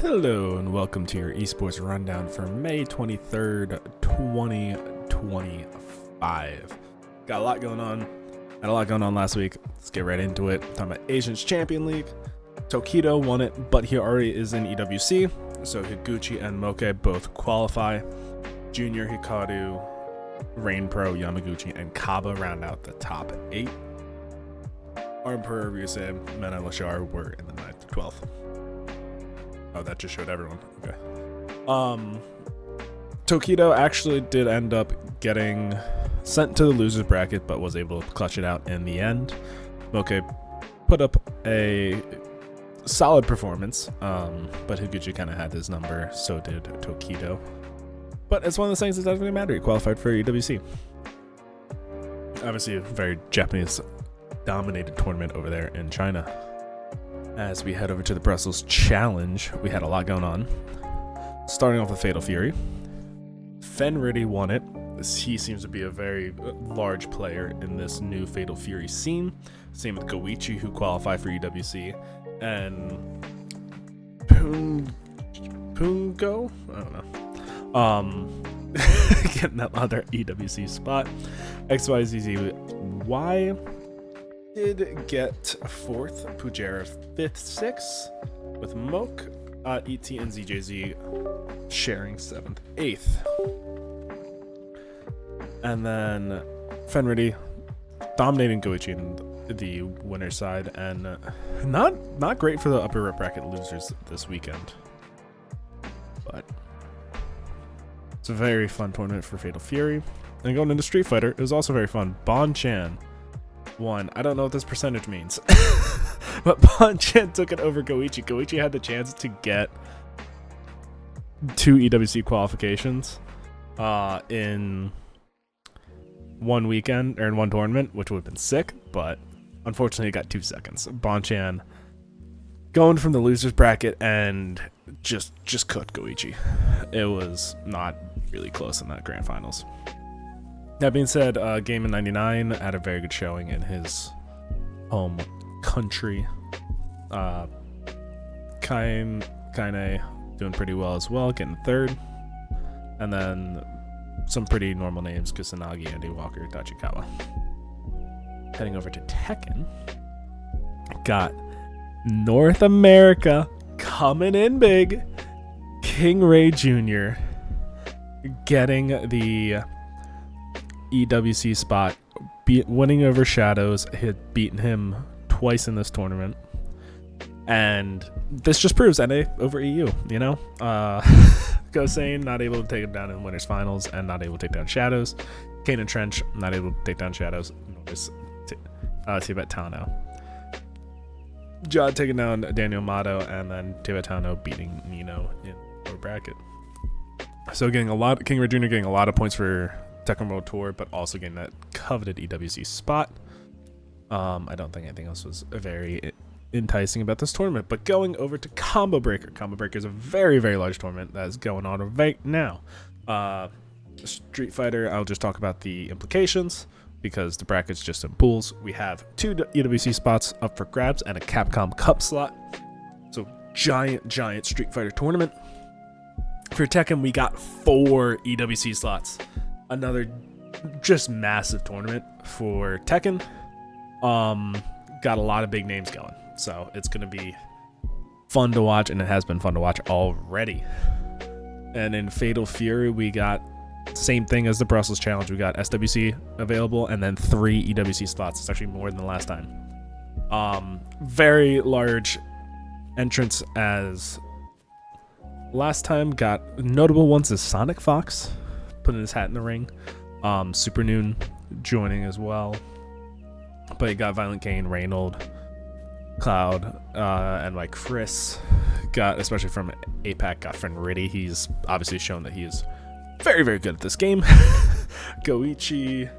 Hello and welcome to your Esports Rundown for May 23rd, 2025. Got a lot going on. Had a lot going on last week. Let's get right into it. Talking about Asians Champion League. Tokido won it, but he already is in EWC, so Higuchi and Moke both qualify. Junior, Hikaru, Rain Pro, Yamaguchi, and Kaba round out the top 8. Armper, Ryusei, Mena, Lashar were in the 9th to 12th. Oh, that just showed everyone. Okay. Tokido actually did end up getting sent to the losers bracket, but was able to clutch it out in the end. Moke put up a solid performance, but Higuchi kind of had his number, so did Tokido. But it's one of those things that doesn't really matter. He qualified for EWC. Obviously, a very Japanese-dominated tournament over there in China. As we head over to the Brussels Challenge, we had a lot going on. Starting off with Fatal Fury. Fenritti won it. He seems to be a very large player in this new Fatal Fury scene. Same with Goichi, who qualified for EWC. And Pungo? I don't know. Getting that other EWC spot. XYZZY did get 4th, Pujera 5th, 6th, with Moke, ET, and ZJZ sharing 7th, 8th. And then Fenritti dominating Goichi in the winner's side, and not great for the upper bracket losers this weekend. But it's a very fun tournament for Fatal Fury. And going into Street Fighter, it was also very fun. Bon Chan won. I don't know what this percentage means, but Bon Chan took it over Goichi. Goichi had the chance to get 2 EWC qualifications in one weekend, or in one tournament, which would have been sick, but unfortunately he got 2 seconds. Bon Chan going from the losers bracket and just cooked Goichi. It was not really close in that grand finals. That being said, Game in 99 had a very good showing in his home country. Kaine doing pretty well as well, getting 3rd. And then some pretty normal names: Kusanagi, Andy Walker, Tachikawa. Heading over to Tekken. Got North America coming in big. King Ray Jr. getting the EWC spot, winning over Shadows. He had beaten him twice in this tournament, and this just proves NA over EU. You know, Gosane not able to take him down in winners finals, and not able to take down Shadows. Kane and Trench not able to take down Shadows. Tibet Tano. Jod taking down Daniel Mato, and then Tibet Tano beating Nino in the bracket. So King Ray Jr. getting a lot of points for Tekken World Tour, but also getting that coveted EWC spot. I don't think anything else was very enticing about this tournament. But going over to Combo Breaker. Combo Breaker is a very, very large tournament that is going on right now. Street Fighter, I'll just talk about the implications because the bracket's just in pools. We have 2 EWC spots up for grabs and a Capcom Cup slot. So giant Street Fighter tournament. For Tekken, we got 4 EWC slots. Another just massive tournament for Tekken. Got a lot of big names going, so it's going to be fun to watch, and it has been fun to watch already. And in Fatal Fury, we got same thing as the Brussels Challenge. We got SWC available, and then 3 EWC slots. It's actually more than the last time. Very large entrance as last time. Got notable ones as Sonic Fox putting his hat in the ring. Super Noon joining as well. But you got Violent Kane, Reynold, Cloud, and like Chris. Got, especially from APAC, got Fenritti. He's obviously shown that he is very, very good at this game. Goichi,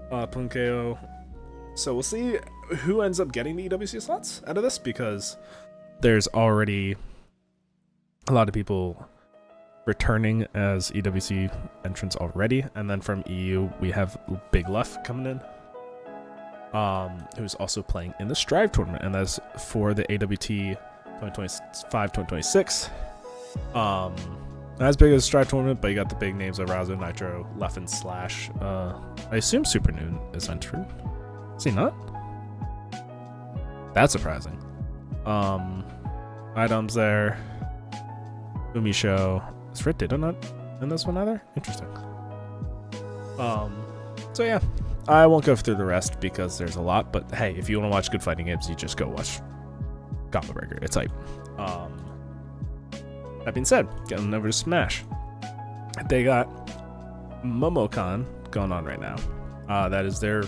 Punkeo. So we'll see who ends up getting the EWC slots out of this, because there's already a lot of people returning as EWC entrants already. And then from EU, we have Big Left coming in, who's also playing in the Strive tournament, and that's for the AWT 2025-2026. Not as big as a Strive tournament, but you got the big names like Razo, Nitro, Leffen, Slash. I assume Super Noon is entered. Is he not? That's surprising. Items there. Umi Show. Is Rit Ditto not in this one either? Interesting. So yeah, I won't go through the rest because there's a lot, but hey, if you want to watch good fighting games, you just go watch Combo Breaker. It's hype. That being said, getting over to Smash. They got MomoCon going on right now. That is their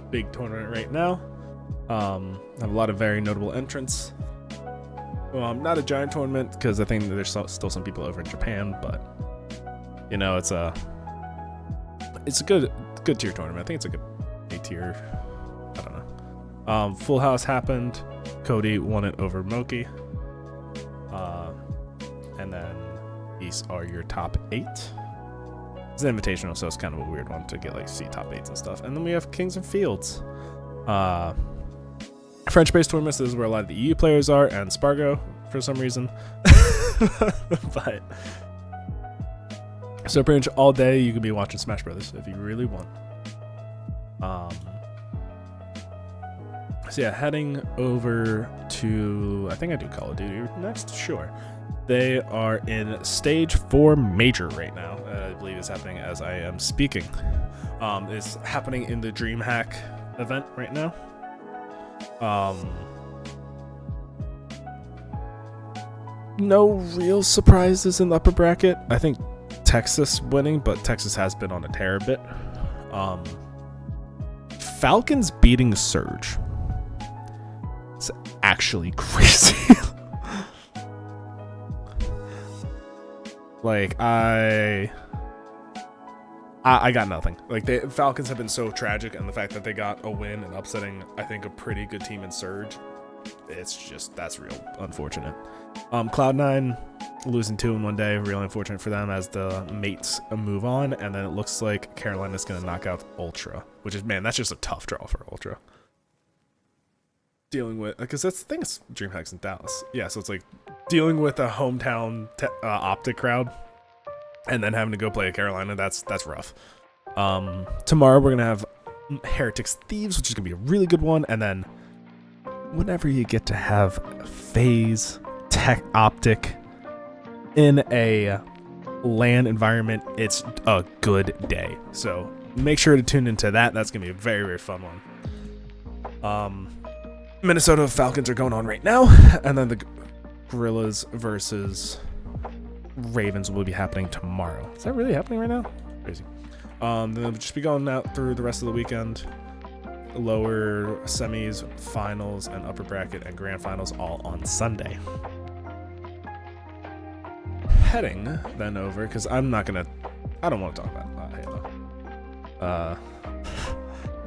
big tournament right now. Have a lot of very notable entrants. Not a giant tournament because I think there's still some people over in Japan, but you know, it's a good tier tournament. I think it's a good A tier. I don't know. Full House happened. Cody won it over Moki. And then these are your top 8. It's an invitational, so it's kind of a weird one to get like see top 8s and stuff. And then we have Kings and Fields. French-based tournaments, this is where a lot of the EU players are, and Spargo for some reason. But so pretty much all day you could be watching Smash Brothers if you really want. So yeah, heading over to, I think I do Call of Duty next, sure. They are in stage 4 major right now. I believe it's happening as I am speaking. It's happening in the Dreamhack event right now. No real surprises in the upper bracket. I think Texas winning, but Texas has been on a tear a bit. Falcons beating Surge. It's actually crazy. Like I got nothing. Like the Falcons have been so tragic, and the fact that they got a win and upsetting, I think, a pretty good team in Surge, that's real unfortunate. Cloud9 losing 2 in one day, really unfortunate for them as the mates move on, and then it looks like Carolina's gonna knock out Ultra, which is, man, that's just a tough draw for Ultra. Dealing with, because that's the thing, it's Dreamhack's in Dallas. Yeah, so it's like dealing with a hometown Optic crowd and then having to go play at Carolina, that's rough. Tomorrow we're gonna have Heretics Thieves, which is gonna be a really good one, and then whenever you get to have FaZe Tech Optic in a LAN environment, it's a good day. So make sure to tune into that. That's gonna be a very, very fun one. Minnesota Falcons are going on right now, and then the Gorillas versus Ravens will be happening tomorrow. Is that really happening right now? Crazy. Then they'll just be going out through the rest of the weekend. Lower semis, finals, and upper bracket and grand finals all on Sunday. Heading then over, because I don't want to talk about Halo.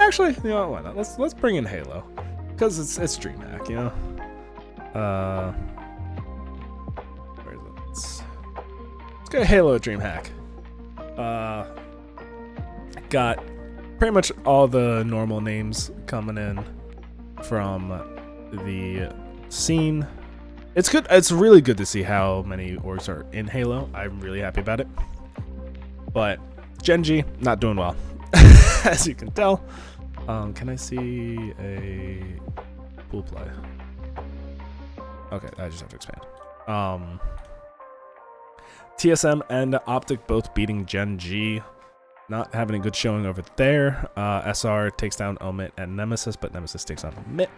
Actually, you know, why not? Let's bring in Halo. Because it's Dreamhack, you know. Where is it? Let's go Halo Dreamhack. Got pretty much all the normal names coming in from the scene. It's good. It's really good to see how many orgs are in Halo. I'm really happy about it. But Genji not doing well, as you can tell. Can I see a pool play? Okay, I just have to expand. TSM and Optic both beating Gen G. Not having a good showing over there. SR takes down Omit and Nemesis, but Nemesis takes on Omit.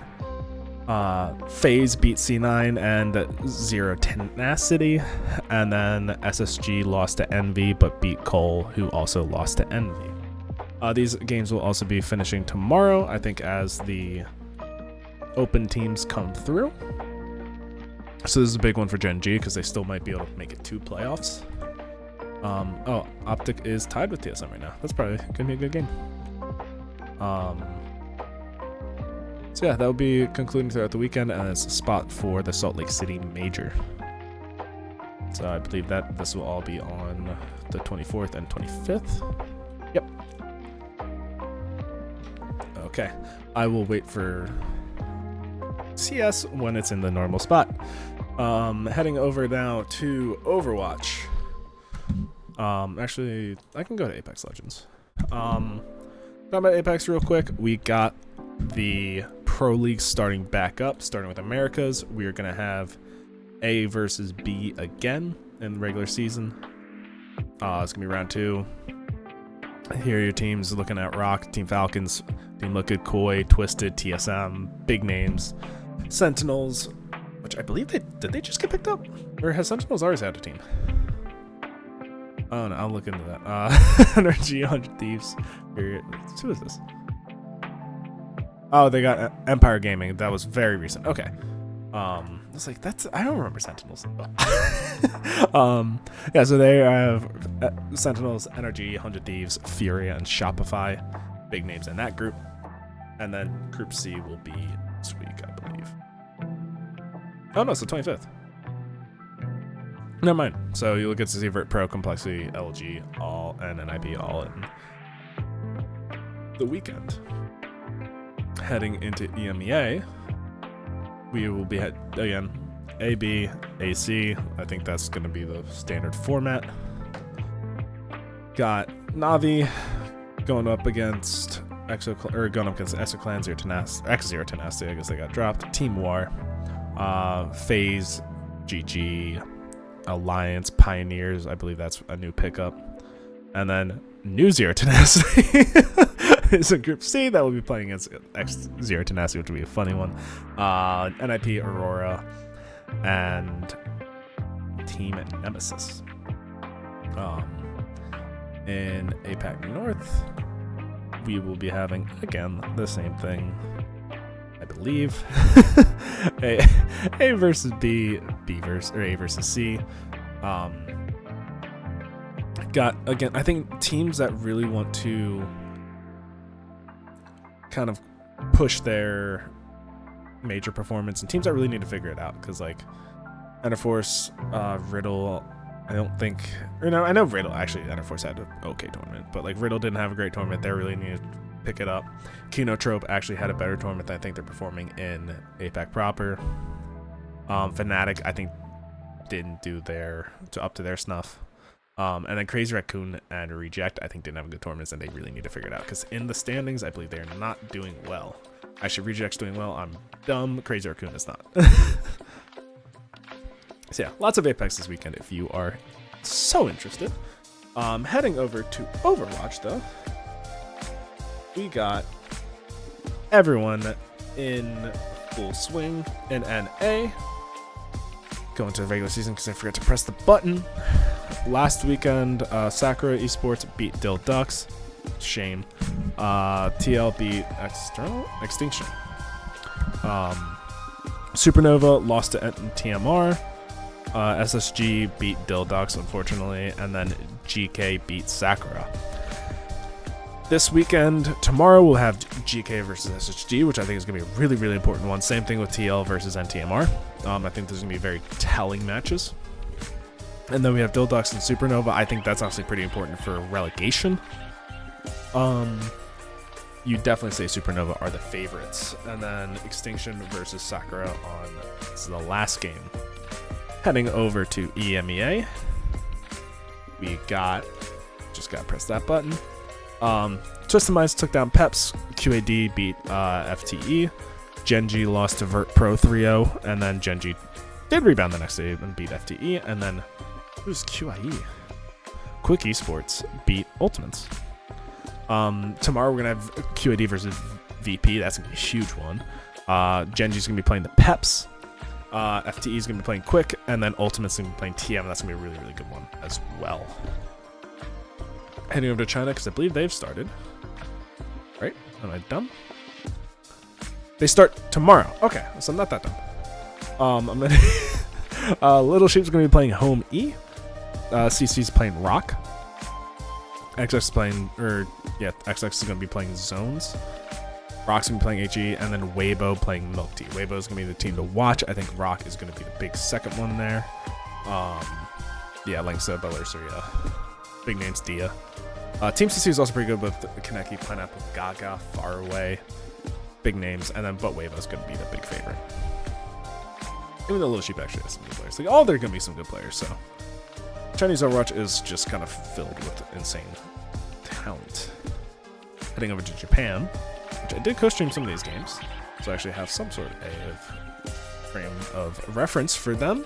FaZe beat C9 and Zero Tenacity. And then SSG lost to Envy, but beat Cole, who also lost to Envy. These games will also be finishing tomorrow, I think, as the open teams come through. So this is a big one for Gen G because they still might be able to make it 2 playoffs. Optic is tied with TSM right now. That's probably gonna be a good game. So yeah, that will be concluding throughout the weekend, and it's a spot for the Salt Lake City Major. So I believe that this will all be on the 24th and 25th. Yep. Okay, I will wait for CS when it's in the normal spot. Heading over now to Overwatch. Actually, I can go to Apex Legends. Talking about Apex real quick, we got the Pro League starting back up, starting with Americas. We are going to have A versus B again in the regular season. It's going to be round 2. Here are your teams looking at Rock, Team Falcons, Team Liquid, Koi, Twisted, TSM, big names. Sentinels, which I believe did they just get picked up? Or has Sentinels always had a team? Oh no, I'll look into that. Energy, 100 Thieves. Who is this? Oh, they got Empire Gaming. That was very recent. Okay. It's like I don't remember Sentinels. Yeah, so they have Sentinels, Energy, 100 Thieves, Furia, and Shopify. Big names in that group. And then Group C will be this week, I believe. Oh no, it's the 25th. Never mind. So you look at Vert Pro, Complexity, LG, all, and NIP all in the weekend. Heading into EMEA, we will be again AB, AC. I think that's going to be the standard format. Got Navi going up against Exoclan, Zero Tenacity. I guess they got dropped. Team War, FaZe, GG, Alliance, Pioneers. I believe that's a new pickup. And then New Zero Tenacity is a Group C that will be playing against Zero Tenacity, which will be a funny one. NIP, Aurora, and Team Nemesis. In APAC North, we will be having, again, the same thing, I believe. A versus B, A versus C. Got, again, I think teams that really want to kind of push their major performance and teams that really need to figure it out, because like Enterforce, Riddle, I know Riddle, actually Enterforce had an okay tournament, but like Riddle didn't have a great tournament. They really needed to pick it up. Kinotrope actually had a better tournament than I think they're performing in APAC proper. Fnatic, I think, didn't do up to their snuff. And then Crazy Raccoon and Reject, I think, didn't have good tournaments, and they really need to figure it out, because in the standings, I believe they're not doing well. Actually, Reject's doing well. I'm dumb. Crazy Raccoon is not. So yeah, lots of Apex this weekend if you are so interested. Heading over to Overwatch, though, we got everyone in full swing in NA. Going to the regular season because I forgot to press the button. Last weekend, Sakura Esports beat Dill Ducks. Shame. TL beat Extinction. Supernova lost to TMR. SSG beat Dill Ducks, unfortunately. And then GK beat Sakura. This weekend, tomorrow, we'll have GK versus SSG, which I think is going to be a really, really important one. Same thing with TL versus NTMR. I think there's going to be very telling matches. And then we have Dill Ducks and Supernova. I think that's actually pretty important for relegation. You definitely say Supernova are the favorites. And then Extinction versus Sakura this is the last game. Heading over to EMEA, we just got to press that button. Twisted Minds took down Peps. QAD beat FTE. Genji lost to Vert Pro 3-0, and then Genji did rebound the next day and beat FTE. And then who's QIE? Quick Esports beat Ultimates. Tomorrow we're gonna have QAD versus VP. That's gonna be a huge one. Genji's gonna be playing the Peps. FTE's gonna be playing Quick, and then Ultimate's gonna be playing TM. That's gonna be a really, really good one as well. Heading over to China because I believe they've started. Right? Am I dumb? They start tomorrow. Okay, so I'm not that dumb. I'm gonna Little Sheep's gonna be playing Home E. CC's playing Rock. XX is gonna be playing Zones. Rock's gonna be playing HE, and then Weibo playing Milk Tea. Weibo's gonna be the team to watch. I think Rock is gonna be the big second one there. Linksa, Belarus, big names, Dia. Team CC is also pretty good with Kaneki, Pineapple, Gaga, Far Away. Big names, and then Weibo's gonna be the big favorite. Even though Little Sheep actually has some good players. Like, all they're going to be some good players, so. Chinese Overwatch is just kind of filled with insane talent. Heading over to Japan, which I did co-stream some of these games, so I actually have some sort of frame of reference for them.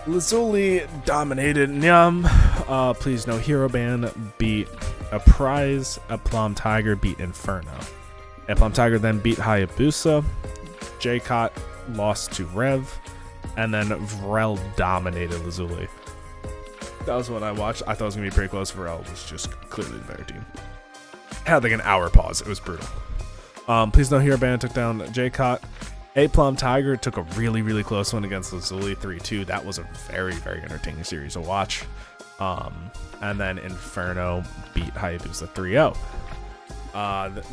Lazuli dominated Nyam. Please no hero ban beat a prize. A Plum Tiger beat Inferno. A Plum Tiger then beat Hayabusa. J-Cot lost to Rev. And then Vrel dominated Lazuli. That was what I watched. I thought it was going to be pretty close. Vrel was just clearly the better team. Had like an hour pause. It was brutal. Please no hero ban took down J-Cot. A Plum Tiger took a really, really close one against Lazuli 3-2. That was a very, very entertaining series to watch. And then Inferno beat Hayabusa 3-0.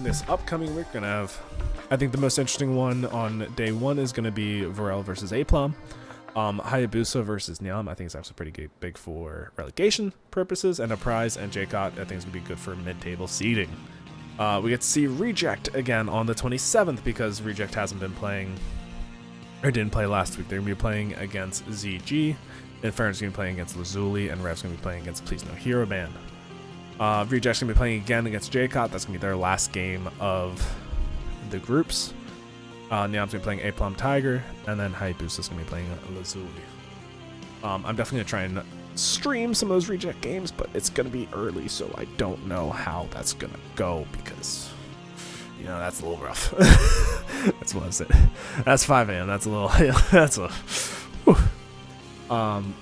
This upcoming week, we're going to have, I think the most interesting one on day one is going to be Varel versus A Plum. Hayabusa versus Nyam, I think it's actually pretty big for relegation purposes and a prize. And J-Cot, I think is going to be good for mid-table seeding. We get to see Reject again on the 27th because Reject hasn't been playing, or didn't play last week. They're going to be playing against ZG, Inferno's going to be playing against Lazuli, and Rev's going to be playing against Please No Hero Ban. Reject's going to be playing again against J-Cot. That's going to be their last game of the groups. Nyam's going to be playing A Plum Tiger, and then Hayabusa's going to be playing Lazuli. I'm definitely going to try and stream some of those Reject games, but it's going to be early, so I don't know how that's going to go because, you know, that's a little rough. That's what I said. That's 5 a.m. That's a little, that's a, whew.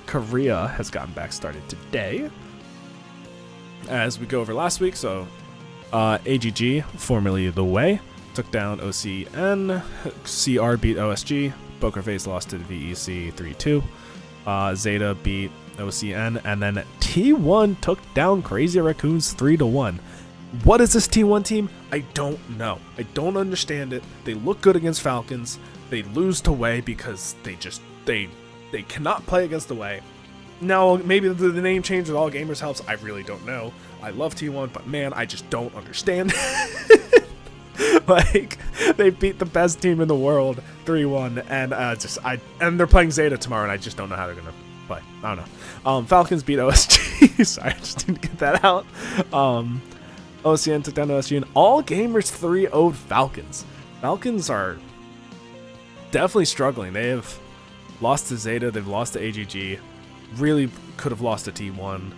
Korea has gotten back started today. As we go over last week, so AGG, formerly The Way, took down OCN. CR beat OSG. Poker Face lost to the VEC 3-2. Zeta beat OCN, and then T1 took down Crazy Raccoons 3-1. What is this T1 team? I don't know. I don't understand it. They look good against Falcons. They lose to Way because they cannot play against the Way. Now, maybe the name change with All Gamers helps. I really don't know. I love T1, but man, I just don't understand. Like, they beat the best team in the world 3-1, and and they're playing Zeta tomorrow, and I just don't know how they're gonna play. I don't know. Falcons beat OSG. Sorry, I just didn't get that out. OCN took down OSG, and All Gamers 3-0'd Falcons. Falcons are definitely struggling. They have lost to Zeta. They've lost to AGG. Really could have lost to T1.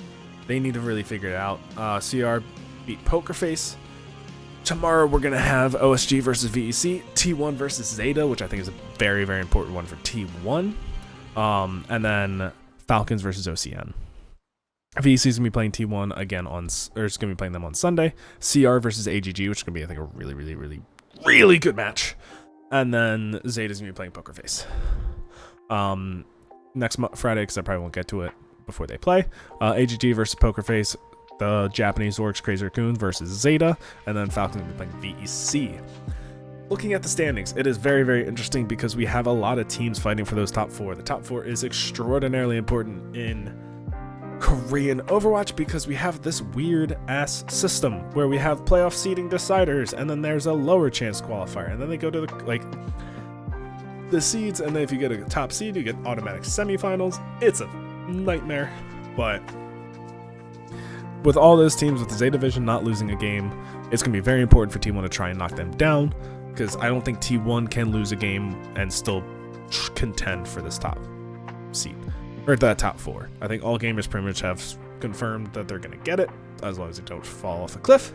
They need to really figure it out. CR beat Poker Face. Tomorrow we're going to have OSG versus VEC, T1 versus Zeta, which I think is a very, very important one for T1. And then Falcons versus OCN. VEC is going to be playing T1 again it's going to be playing them on Sunday. CR versus AGG, which is going to be, I think, a really, really, really, really good match. And then Zeta is going to be playing Poker Face. Next Friday, because I probably won't get to it before they play. AGG versus Poker Face. The Japanese Orcs Crazy Raccoons versus Zeta, and then Falcons will be playing VEC. Looking at the standings, it is very, very interesting because we have a lot of teams fighting for those top four. The top four is extraordinarily important in Korean Overwatch because we have this weird ass system where we have playoff seeding deciders, and then there's a lower chance qualifier, and then they go to the seeds, and then if you get a top seed, you get automatic semifinals. It's a nightmare, but with all those teams with the Zeta Division not losing a game, it's going to be very important for T1 to try and knock them down, because I don't think T1 can lose a game and still contend for this top seed, or that top four. I think All Gamers pretty much have confirmed that they're going to get it, as long as they don't fall off a cliff.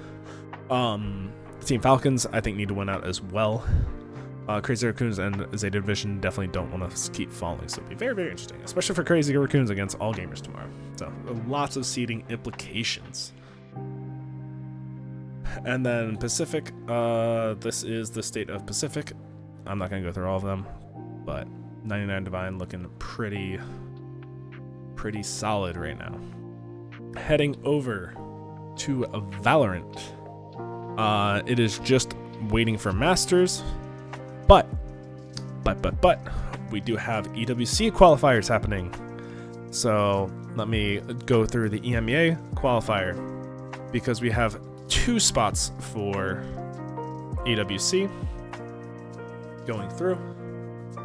Team Falcons, I think, need to win out as well. Crazy Raccoons and Zeta Division definitely don't want to keep falling, so it'll be very, very interesting, especially for Crazy Raccoons against All Gamers tomorrow. So lots of seeding implications. And then Pacific, this is the state of Pacific. I'm not going to go through all of them, but 99 Divine looking pretty solid right now. Heading over to Valorant. It is just waiting for Masters. But, we do have EWC qualifiers happening. So let me go through the EMEA qualifier because we have 2 spots for EWC going through.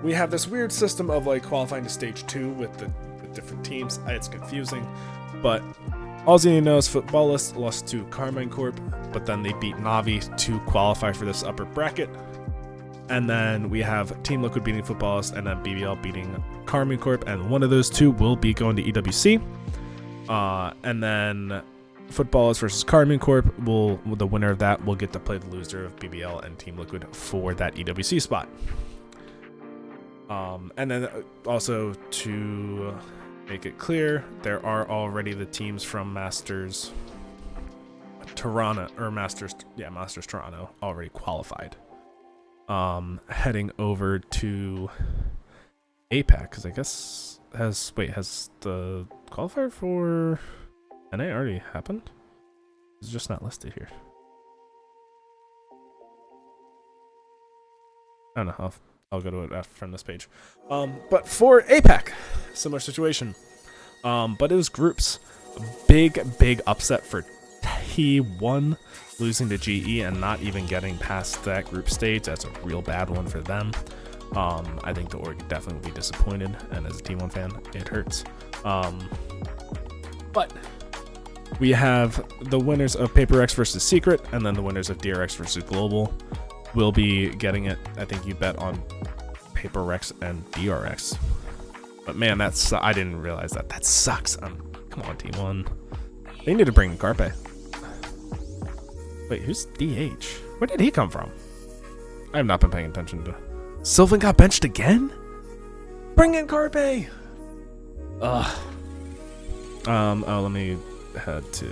We have this weird system of like qualifying to stage 2 with the different teams. It's confusing, but all you need to know is Footballists lost to Carmine Corp, but then they beat Navi to qualify for this upper bracket. And then we have Team Liquid beating Footballists, and then BBL beating Carmine Corp, and one of those two will be going to EWC. And then Footballists versus Carmine Corp, the winner of that will get to play the loser of BBL and Team Liquid for that EWC spot. And then also to make it clear, there are already the teams from Masters Toronto already qualified. Heading over to APAC, because I guess has the qualifier for NA already happened? It's just not listed here. I don't know. I'll go to it after from this page. But for APAC, similar situation. But it was groups. Big upset for T1 losing to GE and not even getting past that group stage. That's a real bad one for them. I think the org definitely will be disappointed, and as a T1 fan, it hurts. But we have the winners of PaperX versus Secret, and then the winners of DRX versus Global will be getting it. I think you bet on PaperX and DRX. But man, I didn't realize that. That sucks. Come on, T1. They need to bring in Carpe. Wait, who's DH? Where did he come from? I have not been paying attention to. Sylvan got benched again? Bring in Carpe! Ugh. Oh, let me head to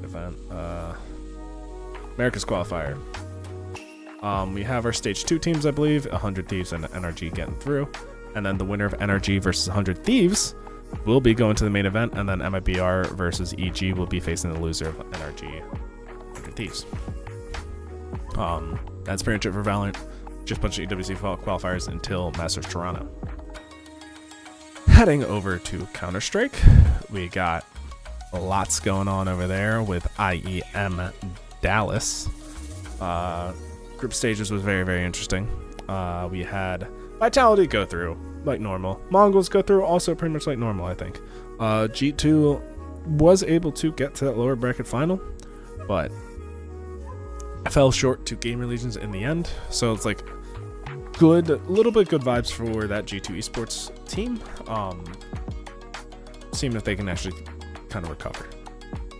event. America's qualifier. We have our stage 2 teams, I believe, 100 Thieves and NRG getting through. And then the winner of NRG versus 100 Thieves will be going to the main event, and then MIBR versus EG will be facing the loser of NRG 100 Thieves. That's pretty much it for Valorant. Just a bunch of EWC qualifiers until Masters Toronto. Heading over to Counter-Strike, we got lots going on over there with IEM Dallas. Group stages was very interesting. We had Vitality go through like normal. Mongols go through also pretty much like normal, I think. G2 was able to get to that lower bracket final, but fell short to Gamer Legions in the end. So it's like a little bit good vibes for that G2 esports team. Seeing if they can actually kind of recover.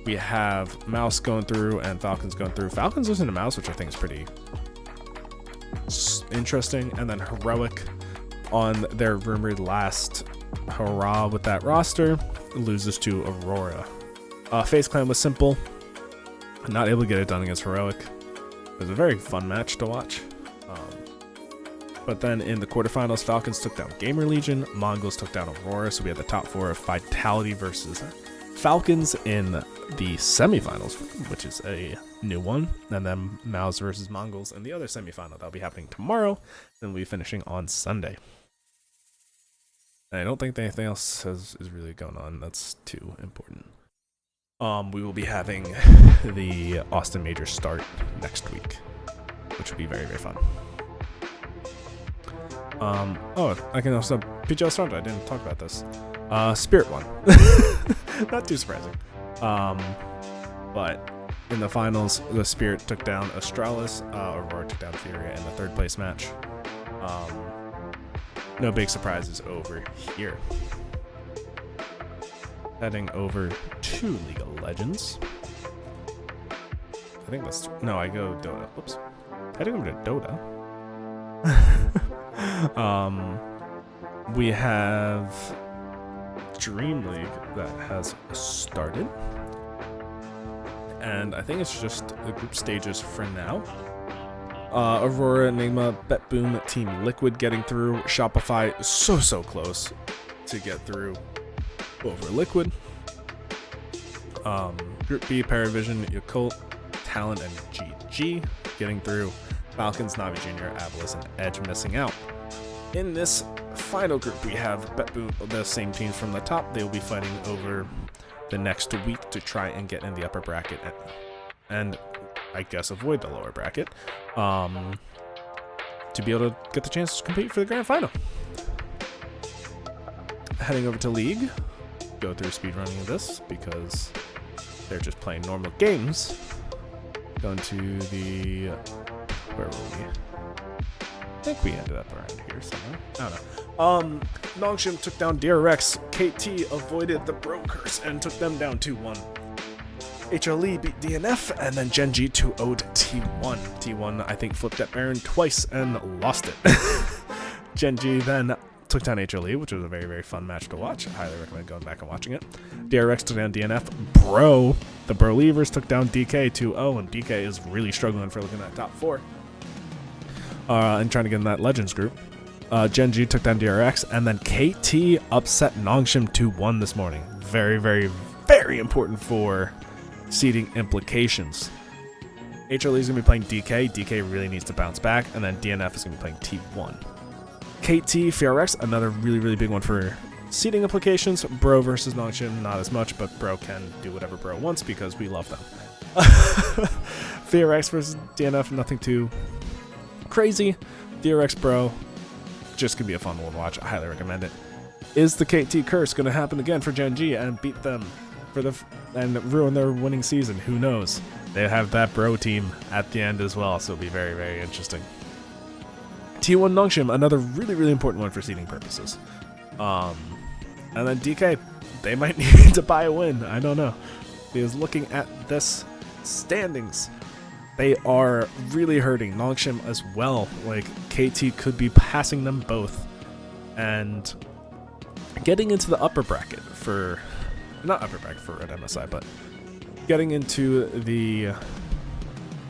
We have Mouse going through and Falcons going through. Falcons losing to Mouse, which I think is pretty interesting. And then Heroic on their rumored last hurrah with that roster loses to Aurora. FaZe Clan was simple. Not able to get it done against Heroic. It was a very fun match to watch. But then in the quarterfinals, Falcons took down Gamer Legion. Mongols took down Aurora. So we had the top 4 of Vitality versus Falcons in the semifinals, which is a new one. And then Mouse versus Mongols in the other semifinal. That'll be happening tomorrow. Then we'll be finishing on Sunday. And I don't think anything else is really going on that's too important. We will be having the Austin Major start next week, which will be very fun. Oh, I can also PGL Rundown. I didn't talk about this. Spirit won. Not too surprising. But in the finals, the Spirit took down Astralis. Aurora took down Furia in the 3rd place match. No big surprises over here. Heading over to League of Legends. I think that's... No, I go Dota. Whoops. Heading over to Dota. We have Dream League that has started. And I think it's just the group stages for now. Aurora, Enigma, BetBoom, Team Liquid getting through. Shopify so close to get through over Liquid. Group B, Paravision, Yakult, Talent, and GG getting through. Falcons, Navi Jr., Avalis, and Edge missing out. In this final group, we have BetBoom, the same teams from the top. They will be fighting over the next week to try and get in the upper bracket and I guess avoid the lower bracket. to be able to get the chance to compete for the grand final. Heading over to League, go through speedrunning of this because they're just playing normal games. Going to the, where were we? I think we ended up around here somewhere. I don't know. Nongshim took down DRX. KT avoided the bro curse and took them down 2-1. HLE beat DNF, and then Genji 2-0'd T1. T1, I think, flipped at Baron twice and lost it. Genji then took down HLE, which was a very, very fun match to watch. I highly recommend going back and watching it. DRX took down DNF. The Bro Leavers took down DK 2-0, and DK is really struggling for looking at top 4. And trying to get in that Legends group. Genji took down DRX, and then KT upset Nongshim 2-1 this morning. Very, very, very important for seeding implications. HLE is going to be playing DK. DK really needs to bounce back, and then DNF is going to be playing T1. KT, FRX, another really, really big one for seeding implications. Bro versus Nongshim, not as much, but Bro can do whatever Bro wants because we love them. FRX versus DNF, nothing too crazy. DRX Bro, just gonna be a fun one to watch. I highly recommend it. Is the KT curse gonna happen again for Genji and beat them and ruin their winning season? Who knows? They have that Bro team at the end as well, so it'll be very, very interesting. T1 Nongshim, another really, really important one for seeding purposes. And then DK, they might need to buy a win. I don't know. Because looking at this standings, they are really hurting. Nongshim as well. Like, KT could be passing them both. And getting into the upper bracket for... Not upper bracket for Red MSI, but getting into the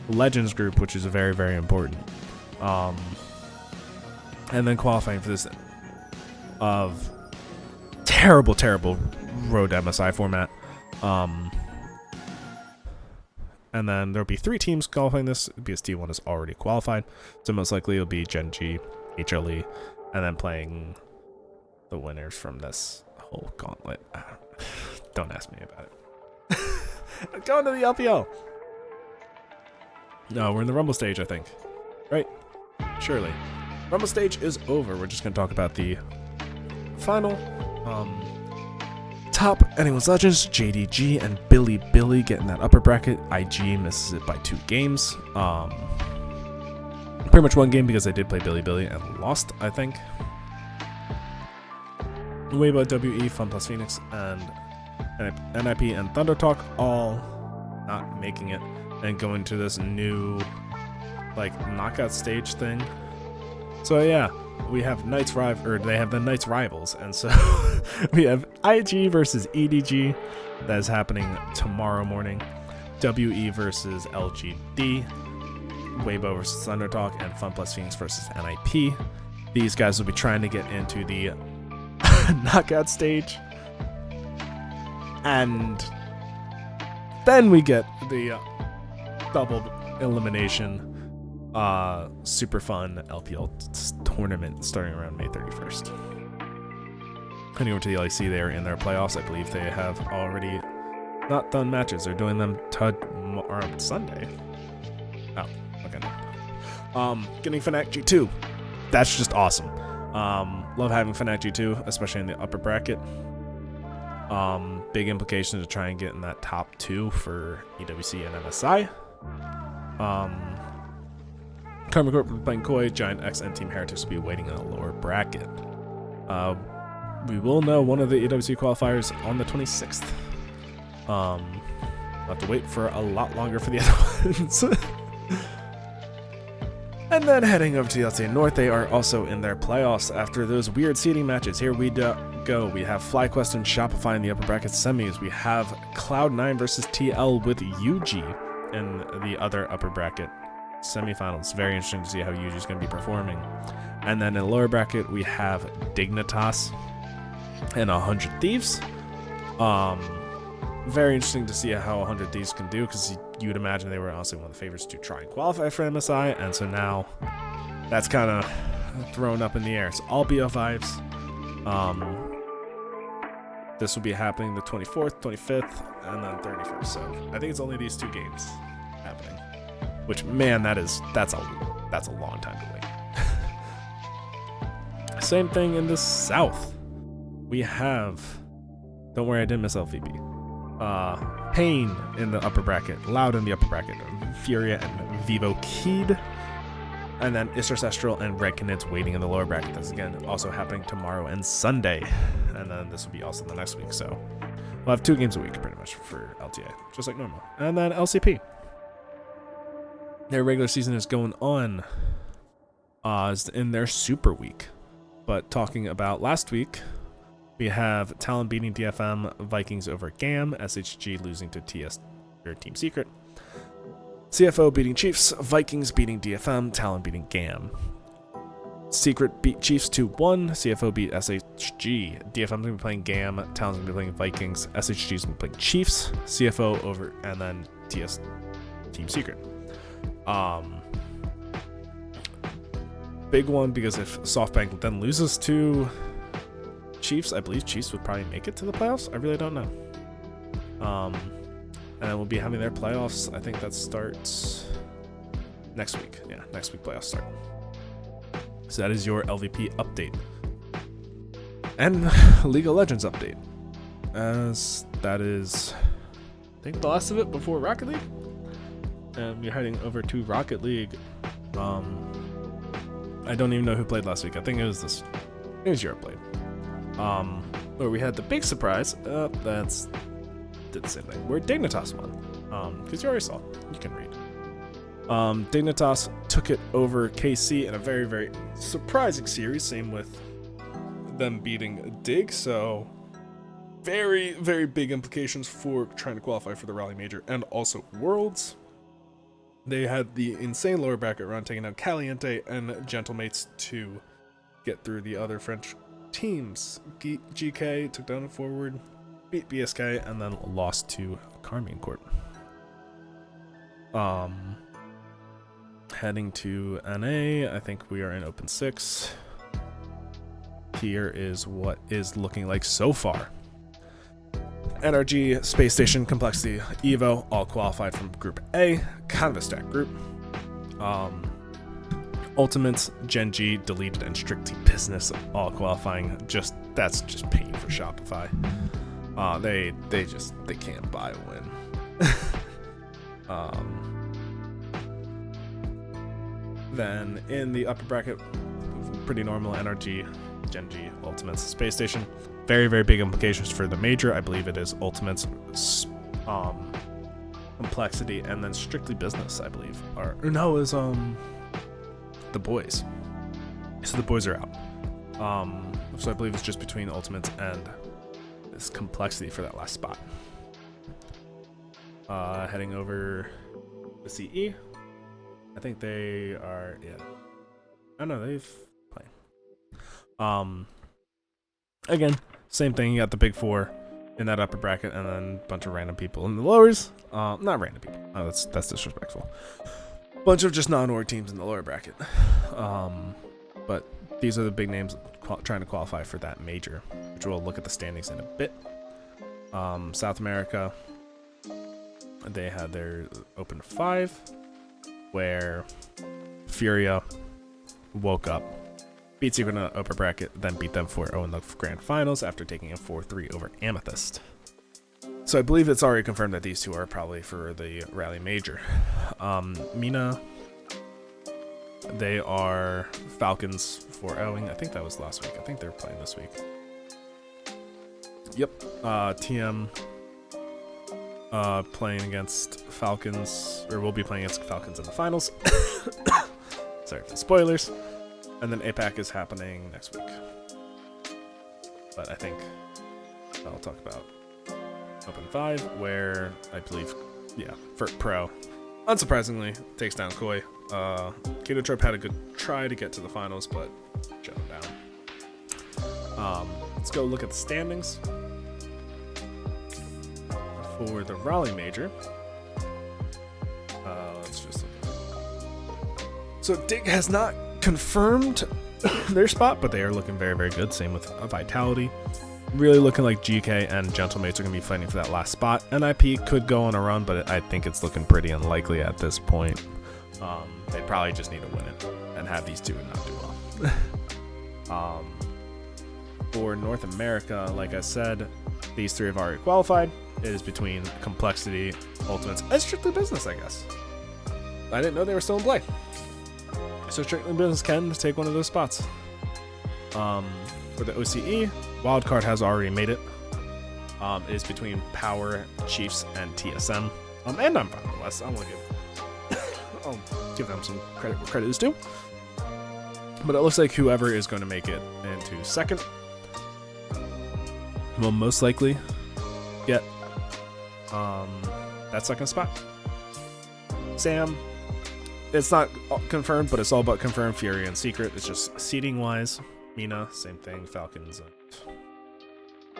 Legends group, which is very, very important. And then qualifying for this of terrible, terrible Road MSI format. And then there'll be 3 teams qualifying this because T1 is already qualified. So most likely it'll be Genji, HLE, and then playing the winners from this whole gauntlet. Don't ask me about it. Going to the LPL. No, we're in the Rumble stage, I think. Right? Surely. Rumble stage is over. We're just going to talk about the final. Top Anyone's Legends, JDG and Billy get in that upper bracket. IG misses it by 2 games. Pretty much 1 game because they did play Billy and lost, I think. Weibo, WE, Fun Plus Phoenix, and NIP and Thunder Talk all not making it and going to this new knockout stage thing. So yeah, we have they have the Knights Rivals, and so we have IG versus EDG that is happening tomorrow morning. WE versus LGD, Weibo versus Thunder Talk, and Fun Plus Phoenix versus NIP. These guys will be trying to get into the knockout stage. And then we get the double elimination super fun LPL tournament starting around May 31st. Heading over to the LEC, they are in their playoffs. I believe they have already not done matches. They're doing them on Sunday. Oh, okay. Getting Fnatic G2. That's just awesome. Love having Fnatic G2, especially in the upper bracket. Big implications to try and get in that top 2 for EWC and MSI. Karma Corp playing Koi, Giant X, and Team Heretics will be waiting in a lower bracket. We will know one of the EWC qualifiers on the 26th. We'll have to wait for a lot longer for the other ones. And then heading over to the LCA North, they are also in their playoffs after those weird seeding matches. Here we go. We have FlyQuest and Shopify in the upper bracket semis. We have Cloud9 versus TL with Yuji in the other upper bracket semifinals. Very interesting to see how Yuji's going to be performing. And then in the lower bracket, we have Dignitas and 100 Thieves. Very interesting to see how 100 Thieves can do, because you would imagine they were honestly one of the favorites to try and qualify for MSI, and so now that's kind of thrown up in the air. So all BO5s. This will be happening the 24th, 25th, and then 31st. So I think it's only these 2 games happening. Which, man, that's a long time to wait. same thing in the South. We have, don't worry, I didn't miss LVP. Pain in the upper bracket, Loud in the upper bracket, Furia and Vivo Keed, and then Isers Estral and Red Canids waiting in the lower bracket. That's again also happening tomorrow and Sunday, and then this will be also the next week. So we'll have 2 games a week pretty much for LTA, just like normal. And then LCP, their regular season is going on in their super week. But talking about last week, we have Talon beating DFM, Vikings over GAM, SHG losing to TS or Team Secret, CFO beating Chiefs, Vikings beating DFM, Talon beating GAM. Secret beat Chiefs 2-1, CFO beat SHG, DFM's gonna be playing GAM, Talon's gonna be playing Vikings, SHG's gonna be playing Chiefs, CFO over, and then TS Team Secret. Big one, because if SoftBank then loses to Chiefs, I believe Chiefs would probably make it to the playoffs. I really don't know. And we'll be having their playoffs. I think that starts next week. Yeah, next week playoffs start. So that is your LVP update. And League of Legends update. As that is, I think, the last of it before Rocket League. And we're heading over to Rocket League. I don't even know who played last week. I think it was Europe played. Where we had the big surprise. That's did the same thing. Where Dignitas won. Because you already saw. You can read. Dignitas took it over KC in a very, very surprising series. Same with them beating Dig. So very, very big implications for trying to qualify for the Rally Major and also Worlds. They had the insane lower bracket run, taking out Caliente and Gentlemates to get through the other French teams. GK took down and forward, beat BSK, and then lost to Carmine Corp. Heading to NA, I think we are in Open 6. Here is what is looking like so far. NRG, Space Station, Complexity, Evo, all qualified from Group A, kind of a stacked group. Ultimates, Gen G, Deleted, and Strictly Business, all qualifying. That's just pain for Shopify. They can't buy a win. Then in the upper bracket, pretty normal, NRG, Gen G, Ultimates, Space Station. Very, very big implications for the major. I believe it is Ultimates, Complexity, and then Strictly Business, I believe. Or no, it was the boys. So the boys are out. So I believe it's just between Ultimates and this Complexity for that last spot. Heading over the CE. I think they are, yeah. I know they've played. Again, same thing. You got the big four in that upper bracket, and then a bunch of random people in the lowers. Not random people. Oh, that's disrespectful. Bunch of just non-org teams in the lower bracket. But these are the big names trying to qualify for that major, which we'll look at the standings in a bit. South America, they had their Open 5, where Furia woke up, beat Secret in the upper bracket, then beat them 4-0 in the grand finals after taking a 4-3 over Amethyst. So I believe it's already confirmed that these two are probably for the Rally Major. Mina, they are Falcons 4-0ing. I think that was last week. I think they're playing this week. Yep. TM playing against Falcons, or will be playing against Falcons in the finals. Sorry for the spoilers. And then APAC is happening next week. But I think I'll talk about Open 5, where I believe, yeah, for Pro, unsurprisingly, takes down Koi. Katotrope had a good try to get to the finals, but shut him down. Let's go look at the standings for the Raleigh Major. Let's just look. So Dig has not confirmed their spot, but they are looking very, very good. Same with Vitality. Really looking like GK and Gentlemates are going to be fighting for that last spot. NIP could go on a run, but I think it's looking pretty unlikely at this point. They probably just need to win it and have these two and not do For North America, like I said, these 3 have already qualified. It is between Complexity, Ultimates, and Strictly Business, I guess. I didn't know they were still in play. So Strictly Business can take one of those spots. For the OCE, Wildcard has already made it. It is between Power, Chiefs, and TSM. And I'm fine with West. I'll give them some credit where credit is due. But it looks like whoever is going to make it into second will most likely get that second spot. Sam, it's not confirmed, but it's all but confirmed. Fury and Secret. It's just seeding wise. Mina, same thing. Falcons.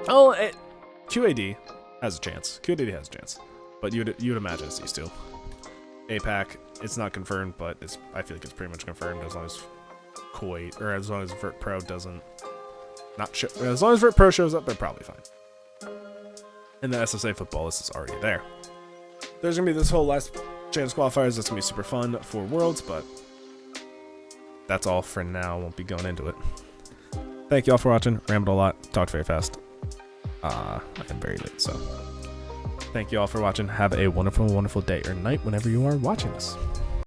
QAD has a chance. QAD has a chance, but you'd imagine it's these 2. APAC, it's not confirmed, but I feel like it's pretty much confirmed as long as Kuwait, or as long as Vert Pro doesn't as long as Vert Pro shows up, they're probably fine. And the SSA football list is already there. There's gonna be this whole last chance qualifiers. That's gonna be super fun for Worlds, but that's all for now. Won't be going into it. Thank you all for watching. Rambled a lot. Talked very fast. I buried it. So thank you all for watching. Have a wonderful, wonderful day or night whenever you are watching this.